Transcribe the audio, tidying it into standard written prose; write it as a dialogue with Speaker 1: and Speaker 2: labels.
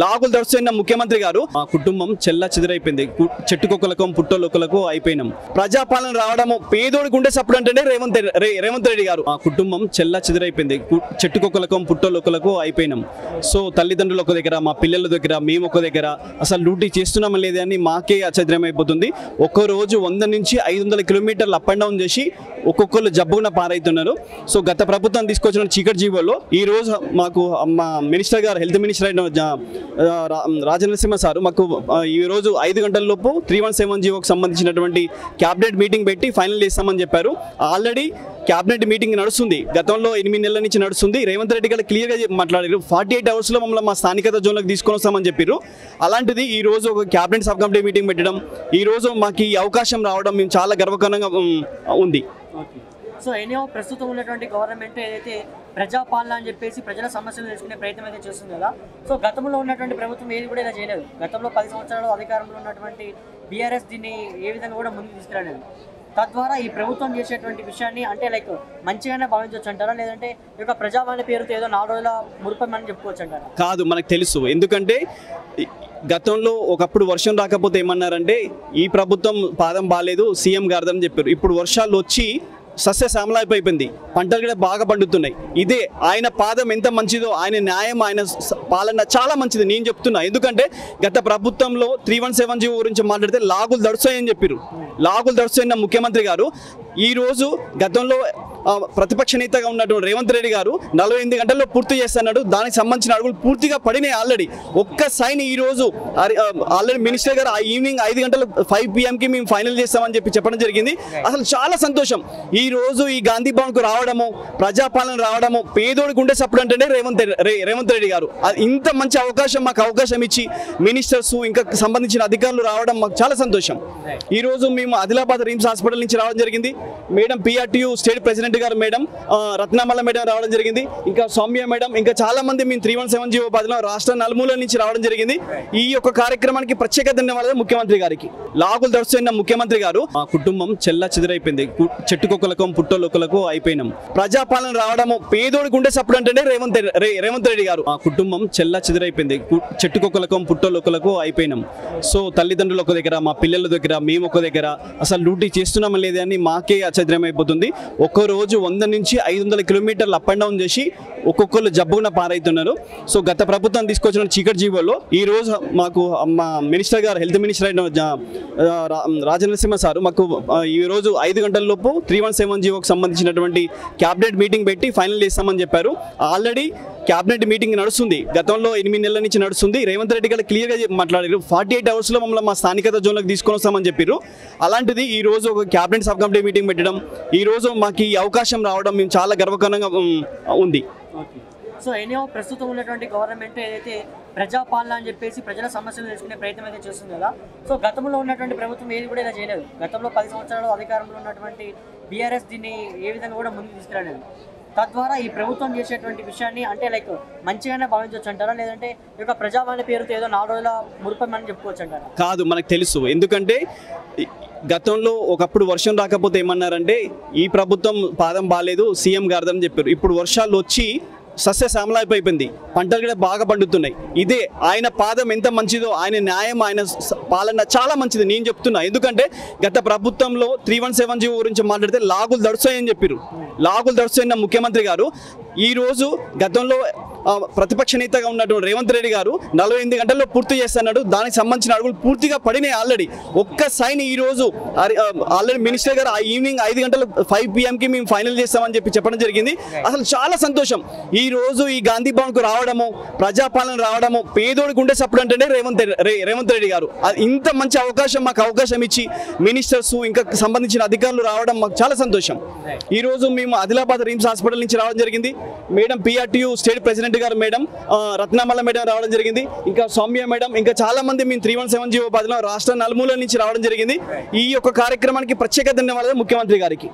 Speaker 1: లాగులు దర్శన ముఖ్యమంత్రి గారు మా కుటుంబం చెల్ల చెదిరైపోయింది. చెట్టుకొక్కలకు పుట్టొక్కలకు అయిపోయినాం. ప్రజాపాలన రావడము పేదోడికి ఉండే సప్పుడు అంటే రేవంత్ రెడ్డి గారు. మా కుటుంబం చెల్ల చెదిరైపోయింది. చెట్టుకొక్కలకు పుట్టొక్కలకు అయిపోయినాం. సో తల్లిదండ్రులు ఒక దగ్గర, మా పిల్లల దగ్గర, మేము ఒక దగ్గర అసలు డ్యూటీ చేస్తున్నామా లేదని మాకే ఆశ్చర్యం అయిపోతుంది. ఒక్కో రోజు 100 నుంచి 500 కిలోమీటర్లు అప్ అండ్ డౌన్ చేసి ఒక్కొక్కరు జబ్బున పారైతున్నారు. సో గత ప్రభుత్వం తీసుకొచ్చిన చీకటి జీవోలో ఈ రోజు మాకు మా మినిస్టర్ గారు, హెల్త్ మినిస్టర్ అయిన రాజనరసింహ సార్ మాకు ఈరోజు 5 గంటల లోపు 317 జీవోకి సంబంధించినటువంటి క్యాబినెట్ మీటింగ్ పెట్టి ఫైనల్ చేస్తామని చెప్పారు. ఆల్రెడీ క్యాబినెట్ మీటింగ్ నడుస్తుంది. గతంలో 8 నెలల నుంచి నడుస్తుంది. రేవంత్ రెడ్డి గారు క్లియర్గా మాట్లాడారు. 48 అవర్స్లో మమ్మల్ని మా స్థానికత జోన్లకు తీసుకొని వస్తామని చెప్పారు. అలాంటిది ఈ రోజు ఒక క్యాబినెట్ సబ్ కమిటీ మీటింగ్ పెట్టడం, ఈ రోజు మాకు ఈ అవకాశం రావడం మేము చాలా గర్వకారణంగా ఉంది.
Speaker 2: సో ఎన్నో ప్రస్తుతం ఉన్నటువంటి గవర్నమెంట్ ఏదైతే ప్రజాపాలన అని చెప్పేసి ప్రజల సమస్యలు తెలుసుకునే ప్రయత్నం అయితే చేస్తుంది కదా. సో గతంలో ఉన్నటువంటి ప్రభుత్వం ఏది కూడా ఇలా చేయలేదు. గతంలో 10 సంవత్సరాలు అధికారంలో ఉన్నటువంటి బీఆర్ఎస్ దీన్ని ఏ విధంగా కూడా ముందుకు తీసుకురాలేదు. తద్వారా ఈ ప్రభుత్వం చేసేటువంటి విషయాన్ని అంటే మంచిగానే భావించవచ్చు అంటారా, లేదంటే ఈ యొక్క ప్రజాపాలన పేరుతో ఏదో 4 రోజుల మురిపమని చెప్పుకోవచ్చు అంటారా?
Speaker 1: కాదు, మనకు తెలుసు. ఎందుకంటే గతంలో ఒకప్పుడు వర్షం రాకపోతే ఏమన్నారంటే ఈ ప్రభుత్వం పాదం బాలేదు, సీఎం గారిదని చెప్పారు. ఇప్పుడు వర్షాలు వచ్చి సస్యశ్యామలైపోయింది, పంటలు కూడా బాగా పండుతున్నాయి. ఇదే ఆయన పాదం ఎంత మంచిదో, ఆయన న్యాయం, ఆయన పాలన చాలా మంచిది నేను చెప్తున్నా. ఎందుకంటే గత ప్రభుత్వంలో 317 జీవో గురించి మాట్లాడితే లాగులు దడుస్తాయని చెప్పారు. లాగులు దడుస్తున్న ముఖ్యమంత్రి గారు ఈరోజు గతంలో ప్రతిపక్ష నేతగా ఉన్నటువంటి రేవంత్ రెడ్డి గారు 48 గంటల్లో పూర్తి చేస్తున్నాడు. దానికి సంబంధించిన అడుగులు పూర్తిగా పడినాయి ఆల్రెడీ. ఒక్క సైన్ ఈరోజు ఆల్రెడీ మినిస్టర్ గారు ఈవినింగ్ 5 గంటలు 5 PM మేము ఫైనల్ చేస్తామని చెప్పడం జరిగింది. అసలు చాలా సంతోషం. ఈ రోజు ఈ గాంధీ భవన్కు రావడము, ప్రజాపాలన రావడము పేదోడికి ఉండే సప్పుడు అంటే రేవంత్ రెడ్డి గారు. ఇంత మంచి అవకాశం మాకు అవకాశం ఇచ్చి మినిస్టర్స్ ఇంకా సంబంధించిన అధికారులు రావడం మాకు చాలా సంతోషం. ఈ రోజు మేము ఆదిలాబాద్ రిమ్స్ హాస్పిటల్ నుంచి రావడం జరిగింది. మేడం PRTU స్టేట్ ప్రెసిడెంట్ గారు మేడం రత్నమల్ల మేడం రావడం జరిగింది. ఇంకా సౌమ్య మేడం, ఇంకా చాలా మంది మేము 317 జీవో బాధలో రాష్ట్ర నలుమూల నుంచి రావడం జరిగింది. ఈ యొక్క కార్యక్రమానికి ప్రత్యేక ధన్యవాదాలు ముఖ్యమంత్రి గారికి. లాగులు దర్శన ముఖ్యమంత్రి గారు మా కుటుంబం చెల్ల చెదిరైపోయింది. చెట్టుకొక్కలకు పుట్టొక్కలకు అయిపోయినాం. ప్రజాపాలన రావడము పేదోడికి ఉండే సప్పుడు అంటే రేవంత్ రెడ్డి గారు. మా కుటుంబం చెల్ల చెదిరైపోయింది. చెట్టుకొక్కలకు పుట్టొక్కలకు అయిపోయినాం. సో తల్లిదండ్రులు ఒక దగ్గర, మా పిల్లల దగ్గర, మేము ఒక దగ్గర అసలు డ్యూటీ చేస్తున్నామా లేదని మాకే ఆశ్చర్యం అయిపోతుంది. ఒక్కో రోజు 100 నుంచి 500 కిలోమీటర్లు అప్ అండ్ డౌన్ చేసి ఒక్కొక్కరు జబ్బున పారైతున్నారు. సో గత ప్రభుత్వం తీసుకొచ్చిన చీకటి జీవోలో ఈ రోజు మాకు మా మినిస్టర్ గారు, హెల్త్ మినిస్టర్ అయిన రాజనరసింహ సార్ మాకు ఈరోజు 5 గంటల లోపు 317 జీవోకి సంబంధించినటువంటి క్యాబినెట్ మీటింగ్ పెట్టి ఫైనల్ చేస్తామని చెప్పారు. ఆల్రెడీ క్యాబినెట్ మీటింగ్ నడుస్తుంది. గతంలో 8 నెలల నుంచి నడుస్తుంది. రేవంత్ రెడ్డి గారు క్లియర్గా మాట్లాడారు. 48 అవర్స్లో మమ్మల్ని మా స్థానికత జోన్లకు తీసుకొని వస్తామని చెప్పారు. అలాంటిది ఈ రోజు ఒక క్యాబినెట్ సబ్ కమిటీ మీటింగ్ పెట్టడం, ఈ రోజు మాకు ఈ అవకాశం రావడం మేము చాలా గర్వకారణంగా ఉంది.
Speaker 2: సో ఎన్నో ప్రస్తుతం ఉన్నటువంటి గవర్నమెంట్ ఏదైతే ప్రజాపాలన అని చెప్పేసి ప్రజల సమస్యలు తెలుసుకునే ప్రయత్నం అయితే చేస్తుంది కదా. సో గతంలో ఉన్నటువంటి ప్రభుత్వం ఏది కూడా ఇలా చేయలేదు. గతంలో 10 సంవత్సరాలు అధికారంలో ఉన్నటువంటి బీఆర్ఎస్ దీన్ని ఏ విధంగా కూడా ముందుకు తీసుకురాలేదు. తద్వారా ఈ ప్రభుత్వం చేసేటువంటి విషయాన్ని అంటే మంచిగానే భావించవచ్చు అంటారా, లేదంటే ఈ యొక్క ప్రజాపాలన పేరుతో ఏదో 4 రోజుల మురిపమని చెప్పుకోవచ్చు అంటారా? కాదు,
Speaker 1: మనకు తెలుసు. ఎందుకంటే గతంలో ఒకప్పుడు వర్షం రాకపోతే ఏమన్నారంటే ఈ ప్రభుత్వం పాదం బాలేదు, సీఎం గారిదని చెప్పారు. ఇప్పుడు వర్షాలు వచ్చి సస్యశ్యామలైపోయింది, పంటలు కూడా బాగా పండుతున్నాయి. ఇదే ఆయన పాదం ఎంత మంచిదో, ఆయన న్యాయం, ఆయన పాలన చాలా మంచిది నేను చెప్తున్నా. ఎందుకంటే గత ప్రభుత్వంలో 317 జీవో గురించి మాట్లాడితే లాగులు దడుస్తాయని చెప్పారు. లాగులు దడుస్తున్న ముఖ్యమంత్రి గారు ఈరోజు గతంలో ప్రతిపక్ష నేతగా ఉన్నటువంటి రేవంత్ రెడ్డి గారు 48 గంటల్లో పూర్తి చేస్తున్నాడు. దానికి సంబంధించిన అడుగులు పూర్తిగా పడినాయి ఆల్రెడీ. ఒక్క సైన్ ఈరోజు ఆల్రెడీ మినిస్టర్ గారు ఈవినింగ్ 5 గంటలు 5 PM మేము ఫైనల్ చేస్తామని చెప్పడం జరిగింది. అసలు చాలా సంతోషం. ఈ రోజు ఈ గాంధీ భవన్కు రావడము, ప్రజాపాలన రావడము పేదోడికి ఉండే సప్పుడు అంటే రేవంత్ రెడ్డి గారు. ఇంత మంచి అవకాశం మాకు అవకాశం ఇచ్చి మినిస్టర్స్ ఇంకా సంబంధించిన అధికారులు రావడం మాకు చాలా సంతోషం. ఈ రోజు మేము ఆదిలాబాద్ రిమ్స్ హాస్పిటల్ నుంచి రావడం జరిగింది. మేడం PRTU స్టేట్ ప్రెసిడెంట్ గారు మేడం రత్నమల్ల మేడం రావడం జరిగింది. ఇంకా సౌమ్య మేడం, ఇంకా చాలా మంది మేము 317 జీవో బాధలో రాష్ట్ర నలుమూల నుంచి రావడం జరిగింది. ఈ యొక్క కార్యక్రమానికి ప్రత్యేక ధన్యవాదాలు ముఖ్యమంత్రి గారికి.